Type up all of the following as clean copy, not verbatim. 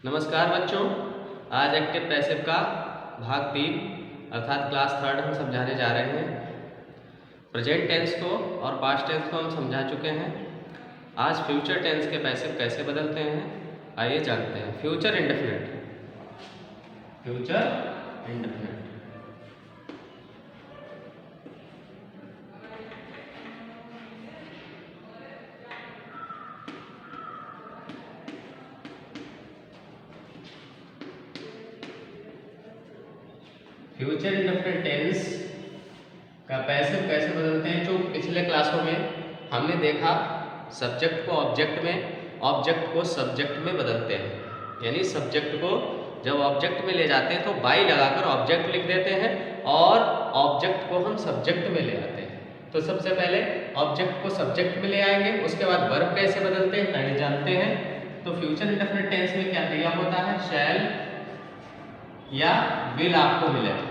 नमस्कार बच्चों, आज एक्टिव पैसिव का भाग 3 अर्थात क्लास 3 हम समझाने जा रहे हैं। प्रेजेंट टेंस को और पास्ट टेंस को हम समझा चुके हैं। आज फ्यूचर टेंस के पैसिव कैसे बदलते हैं आइए जानते हैं। Future indefinite. Future indefinite tense का पैसिव कैसे बदलते हैं। जो पिछले क्लासों में हमने देखा, सब्जेक्ट को ऑब्जेक्ट में, ऑब्जेक्ट को सब्जेक्ट में बदलते हैं। यानी सब्जेक्ट को जब ऑब्जेक्ट में ले जाते हैं तो बाई लगाकर ऑब्जेक्ट लिख देते हैं और ऑब्जेक्ट को हम सब्जेक्ट में ले आते हैं। तो सबसे पहले ऑब्जेक्ट को सब्जेक्ट में ले आएंगे, उसके बाद वर्ब कैसे बदलते हैं पहले जानते हैं। तो फ्यूचर इंडेफिनिट टेंस में क्या दिया होता है, शैल या विल आपको मिलेगा।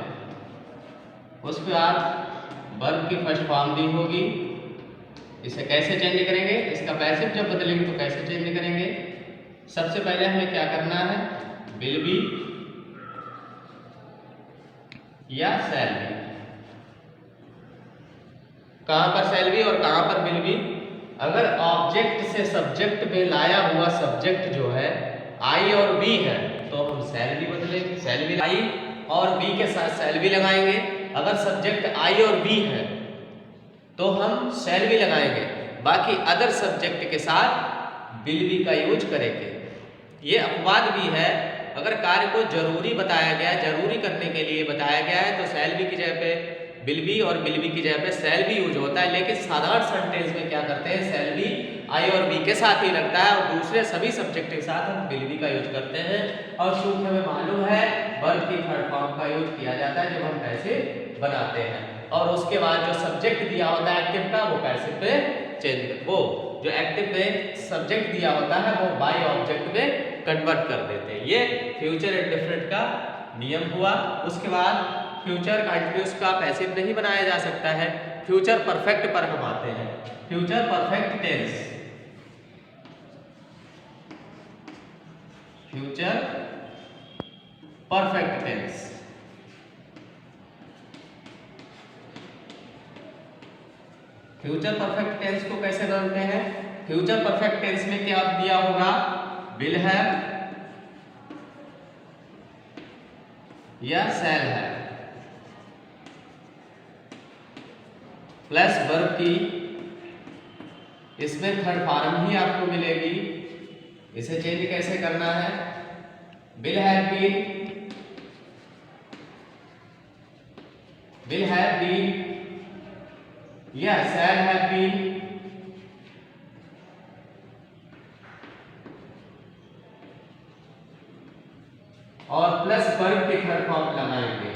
उसके बाद वर्ब की फर्स्ट फॉर्म दी होगी। इसे कैसे चेंज करेंगे, इसका पैसिव जब बदलेंगे तो कैसे चेंज करेंगे। सबसे पहले हमें क्या करना है, विल बी या शैल बी। कहां पर शैल बी और कहां पर विल बी। अगर ऑब्जेक्ट से सब्जेक्ट में लाया हुआ सब्जेक्ट जो है आई और बी है तो हम शैल बी बदलेंगे, शैल बी आई और बी के साथ शैल बी लगाएंगे। अगर सब्जेक्ट आई और बी है तो हम शैल बी लगाएंगे, बाकी अदर सब्जेक्ट के साथ विल बी का यूज करेंगे। ये अपवाद भी है, अगर कार्य को जरूरी बताया गया, जरूरी करने के लिए बताया गया है तो शैल बी की जगह पे विल बी और विल बी की जगह पे शैल बी यूज होता है। लेकिन साधारण सेंटेंस में क्या करते हैं, शैल बी आई और बी के साथ ही लगता है और दूसरे सभी सब्जेक्ट के साथ हम विल बी का यूज करते हैं। और चूंकि हमें मालूम है वर्ब की थर्ड फॉर्म का यूज किया जाता है जब हम पैसिव बनाते हैं। और उसके बाद जो सब्जेक्ट दिया होता है एक्टिव का वो पैसिव पे चेंज, वो जो एक्टिव में सब्जेक्ट दिया होता है वो बाय ऑब्जेक्ट में कन्वर्ट कर देते हैं। ये फ्यूचर इंडेफिनिट का नियम हुआ। उसके बाद फ्यूचर कंटिन्यूस का पैसिव नहीं बनाया जा सकता है। फ्यूचर परफेक्ट पर हम आते हैं। Future perfect tense, future perfect tense. Future perfect tense को कैसे बनाते हैं। फ्यूचर परफेक्ट टेंस में क्या दिया होगा, विल हैव या शैल हैव प्लस वर्ब की, इसमें थर्ड फॉर्म ही आपको मिलेगी। इसे चेंज कैसे करना है, will have been, will have been या शैल हैव बीन और प्लस वर्ब की थर्ड फॉर्म लगाएंगे,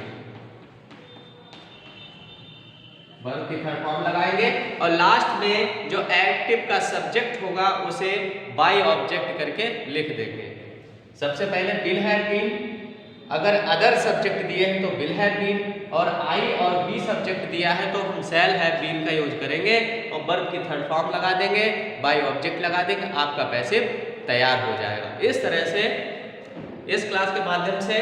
वर्ब की थर्ड फॉर्म लगाएंगे और लास्ट में जो एक्टिव का सब्जेक्ट होगा उसे बाय ऑब्जेक्ट करके लिख देंगे। सबसे पहले विल हैव बीन, अगर अदर सब्जेक्ट दिए हैं तो विल हैव बीन, और आई और बी सब्जेक्ट दिया है तो हम शैल हैव बीन का यूज करेंगे और वर्ब की थर्ड फॉर्म लगा देंगे, बाय ऑब्जेक्ट लगा देंगे, आपका पैसिव तैयार हो जाएगा। इस तरह से इस क्लास के माध्यम से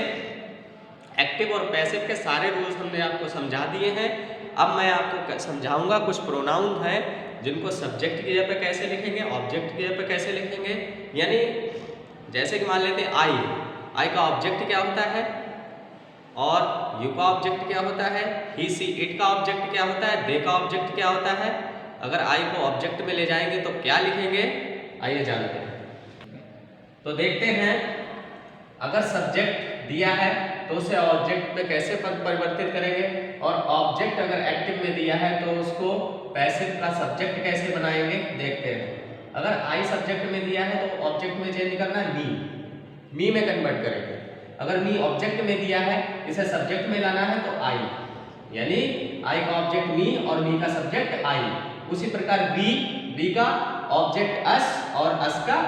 एक्टिव और पैसिव के सारे रूल्स हमने आपको समझा दिए हैं। अब मैं आपको समझाऊंगा कुछ प्रोनाउन हैं जिनको सब्जेक्ट की जगह पे कैसे लिखेंगे, ऑब्जेक्ट की जगह पे कैसे लिखेंगे। यानी जैसे कि मान लेते हैं आई, आई का ऑब्जेक्ट क्या होता है और यू का ऑब्जेक्ट क्या होता है, ही सी इट का ऑब्जेक्ट क्या होता है, दे का ऑब्जेक्ट क्या होता है। अगर आई को ऑब्जेक्ट में ले जाएंगे तो क्या लिखेंगे, आइए जानते हैं। तो देखते हैं, अगर सब्जेक्ट दिया है तो उसे ऑब्जेक्ट में कैसे परिवर्तित करेंगे, और ऑब्जेक्ट अगर एक्टिव में दिया है तो उसको पैसिव का सब्जेक्ट कैसे बनाएंगे देखते हैं। अगर आई सब्जेक्ट में दिया है तो ऑब्जेक्ट में चेंज करना मी, मी में कन्वर्ट करेंगे। अगर मी ऑब्जेक्ट में दिया है, इसे सब्जेक्ट में लाना है तो आई, यानी आई का ऑब्जेक्ट मी और मी का सब्जेक्ट आई। उसी प्रकार बी, बी का ऑब्जेक्ट अस और अस का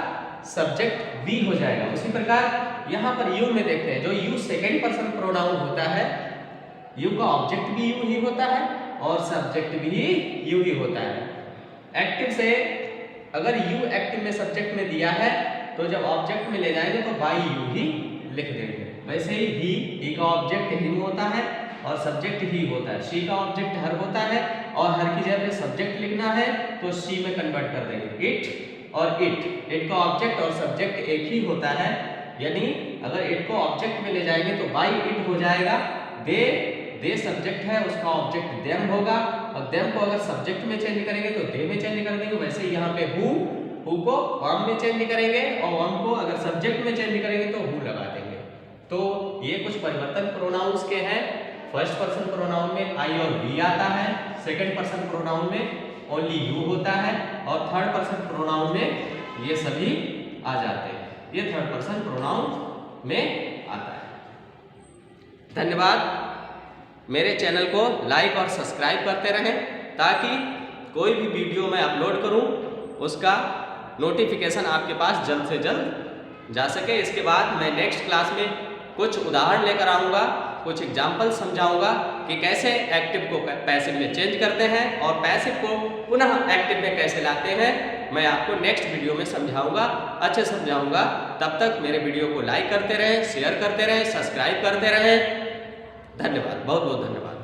सब्जेक्ट बी हो जाएगा। उसी प्रकार यहां पर यू में देखते हैं, जो यू सेकेंड पर्सन प्रोनाउन होता है, यू का ऑब्जेक्ट भी यू ही होता है और सब्जेक्ट भी यू ही होता है। एक्टिव से अगर यू एक्टिव में सब्जेक्ट में दिया है तो जब ऑब्जेक्ट में ले जाएंगे तो बाई यू ही लिख देंगे। वैसे ही का ऑब्जेक्ट हिम होता है और सब्जेक्ट ही होता है। शी का ऑब्जेक्ट हर होता है और हर की जगह सब्जेक्ट लिखना है तो शी में कन्वर्ट कर देंगे। इट और इट का ऑब्जेक्ट और सब्जेक्ट एक ही होता है, यानी अगर इट को ऑब्जेक्ट में ले जाएंगे तो बाई इट हो जाएगा। दे सब्जेक्ट है, उसका ऑब्जेक्ट देम होगा और देम को अगर सब्जेक्ट में चेंज करेंगे तो दे में चेंज कर देंगे। वैसे यहाँ पे हु को वन में चेंज करेंगे और वन को अगर सब्जेक्ट में चेंज करेंगे तो हु लगा देंगे। तो ये कुछ परिवर्तन प्रोनाउंस के हैं। फर्स्ट पर्सन प्रोनाउन में आई और वी आता है, सेकंड पर्सन प्रोनाउन में ओनली यू होता है और थर्ड पर्सन प्रोनाउन में ये सभी आ जाते हैं। ये थर्ड पर्सन प्रोनाउन में आता है। धन्यवाद। मेरे चैनल को लाइक और सब्सक्राइब करते रहें ताकि कोई भी वीडियो मैं अपलोड करूं उसका नोटिफिकेशन आपके पास जल्द से जल्द जा सके। इसके बाद मैं नेक्स्ट क्लास में कुछ उदाहरण लेकर आऊँगा, कुछ एग्जाम्पल समझाऊंगा कि कैसे एक्टिव को पैसिव में चेंज करते हैं और पैसिव को पुनः एक्टिव में कैसे लाते हैं। मैं आपको नेक्स्ट वीडियो में समझाऊंगा, अच्छे समझाऊंगा। तब तक मेरे वीडियो को लाइक करते रहें, शेयर करते रहें, सब्सक्राइब करते रहें। धन्यवाद, बहुत बहुत धन्यवाद।